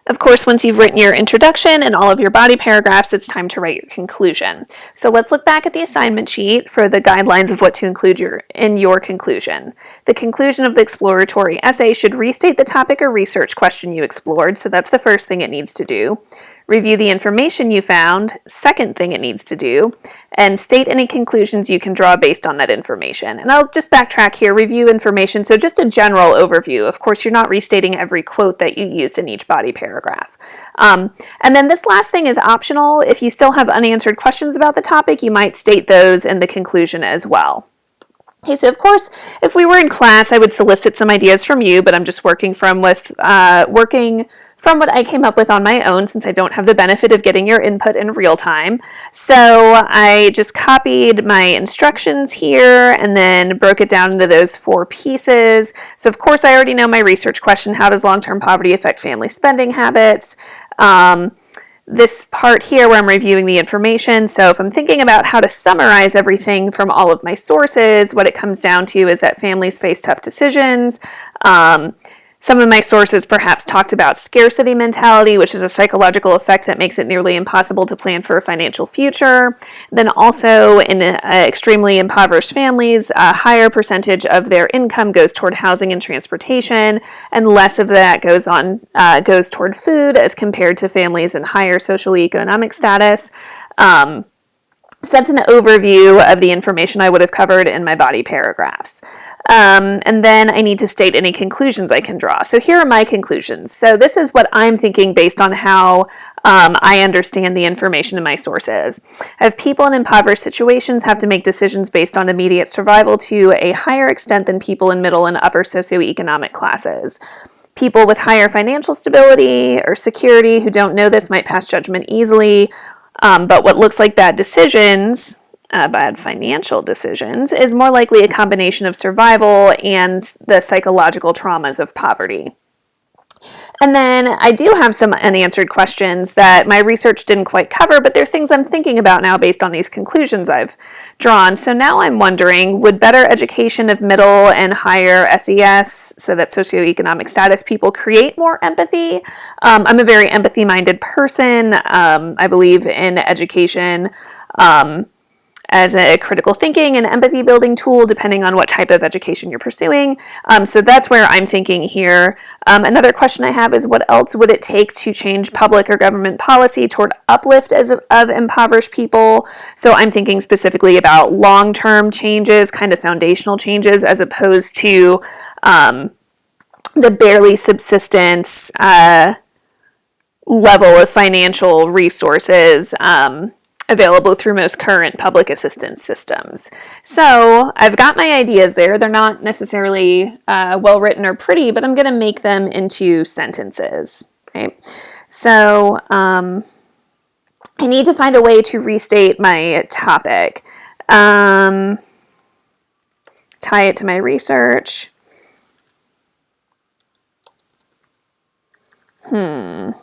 Of course, once you've written your introduction and all of your body paragraphs, it's time to write your conclusion. So let's look back at the assignment sheet for the guidelines of what to include in your conclusion. The conclusion of the exploratory essay should restate the topic or research question you explored, so that's the first thing it needs to do. Review the information you found, second thing it needs to do, and state any conclusions you can draw based on that information. And I'll just backtrack here, review information, so just a general overview. Of course, you're not restating every quote that you used in each body paragraph. And then this last thing is optional. If you still have unanswered questions about the topic, you might state those in the conclusion as well. Okay, so of course, if we were in class, I would solicit some ideas from you, but I'm just working from what I came up with on my own, since I don't have the benefit of getting your input in real time. So I just copied my instructions here and then broke it down into those 4 pieces. So of course, I already know my research question: how does long-term poverty affect family spending habits? This part here where I'm reviewing the information. So if I'm thinking about how to summarize everything from all of my sources, what it comes down to is that families face tough decisions. Some of my sources perhaps talked about scarcity mentality, which is a psychological effect that makes it nearly impossible to plan for a financial future. Then also in extremely impoverished families, a higher percentage of their income goes toward housing and transportation, and less of that goes toward food as compared to families in higher socioeconomic status. So that's an overview of the information I would have covered in my body paragraphs. And then I need to state any conclusions I can draw. So here are my conclusions. So this is what I'm thinking based on how I understand the information in my sources. If people in impoverished situations have to make decisions based on immediate survival to a higher extent than people in middle and upper socioeconomic classes. People with higher financial stability or security who don't know this might pass judgment easily, but what looks like bad financial decisions, is more likely a combination of survival and the psychological traumas of poverty. And then I do have some unanswered questions that my research didn't quite cover, but they're things I'm thinking about now based on these conclusions I've drawn. So now I'm wondering, would better education of middle and higher SES, so that socioeconomic status people, create more empathy? I'm a very empathy-minded person. I believe in education as a critical thinking and empathy building tool, depending on what type of education you're pursuing. So that's where I'm thinking here. Another question I have is, what else would it take to change public or government policy toward uplift of impoverished people? So I'm thinking specifically about long-term changes, kind of foundational changes, as opposed to the barely subsistence level of financial resources available through most current public assistance systems. So I've got my ideas there. They're not necessarily well written or pretty, but I'm going to make them into sentences. Right? So I need to find a way to restate my topic. Tie it to my research. So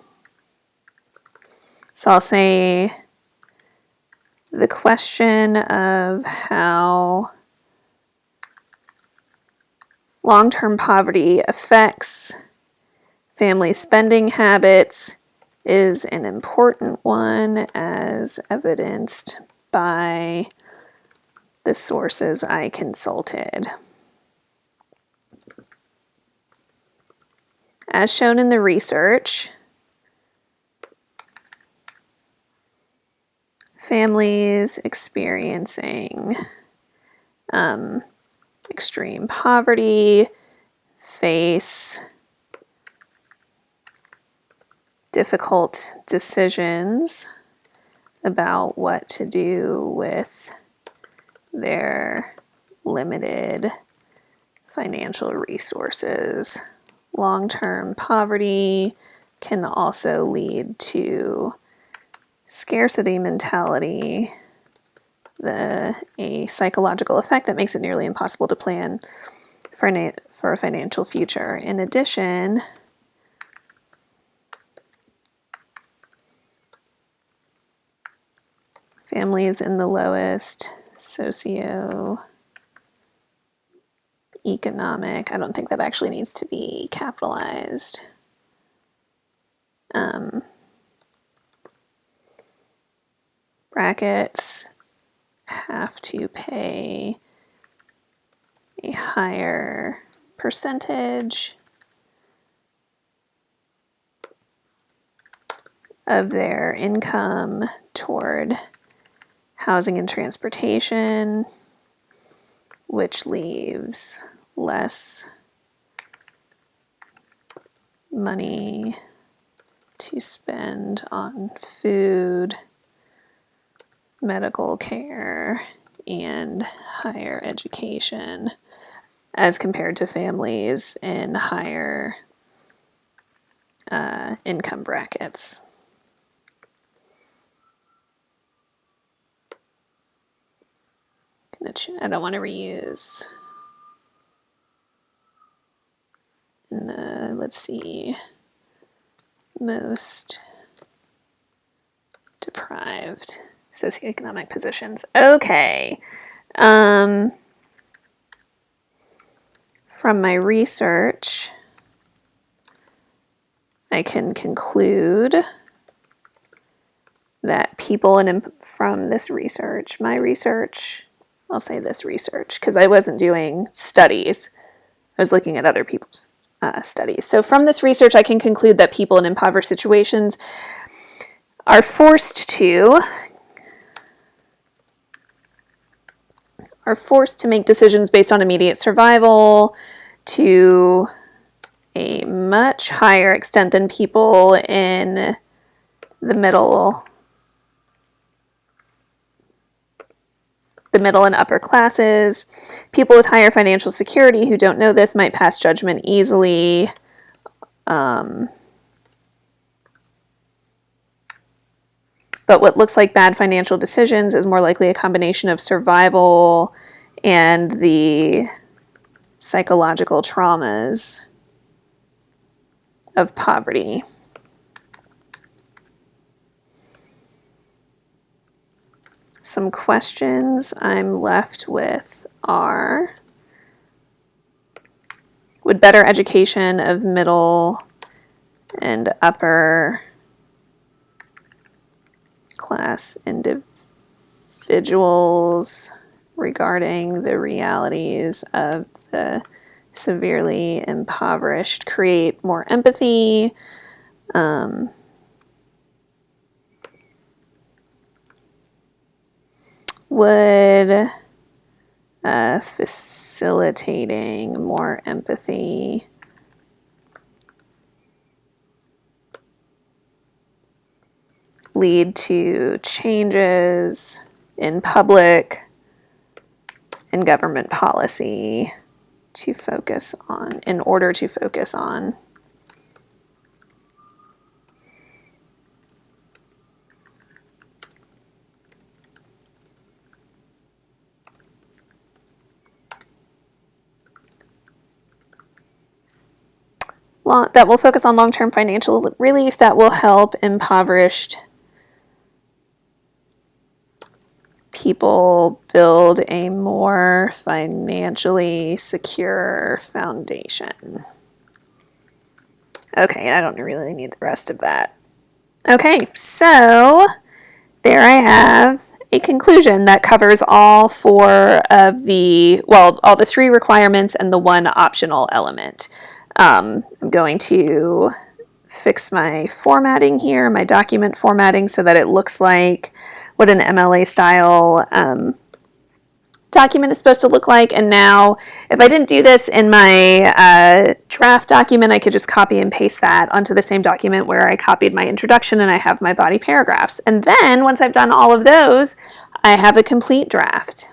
I'll say the question of how long-term poverty affects family spending habits is an important one, as evidenced by the sources I consulted. As shown in the research, families experiencing extreme poverty face difficult decisions about what to do with their limited financial resources. Long-term poverty can also lead to scarcity mentality, a psychological effect that makes it nearly impossible to plan for a financial future. In addition, families in the lowest socioeconomic, I don't think that actually needs to be capitalized. brackets have to pay a higher percentage of their income toward housing and transportation, which leaves less money to spend on food, medical care, and higher education as compared to families in higher income brackets. I don't want to reuse. Let's see, most deprived socioeconomic positions. Okay. From my research, I can conclude that people from this research, my research, I'll say this research, because I wasn't doing studies. I was looking at other people's studies. So from this research, I can conclude that people in impoverished situations are forced to make decisions based on immediate survival to a much higher extent than people in the middle and upper classes. People with higher financial security who don't know this might pass judgment easily. But what looks like bad financial decisions is more likely a combination of survival and the psychological traumas of poverty. Some questions I'm left with are, would better education of middle and upper class individuals regarding the realities of the severely impoverished create more empathy? Would facilitating more empathy lead to changes in public and government policy in order to focus on that will focus on long-term financial relief that will help impoverished people build a more financially secure foundation. Okay, I don't really need the rest of that. Okay, so there I have a conclusion that covers all all the 3 requirements and the 1 optional element. I'm going to fix my formatting here, my document formatting, so that it looks like what an MLA style document is supposed to look like. And now, if I didn't do this in my draft document, I could just copy and paste that onto the same document where I copied my introduction and I have my body paragraphs. And then, once I've done all of those, I have a complete draft.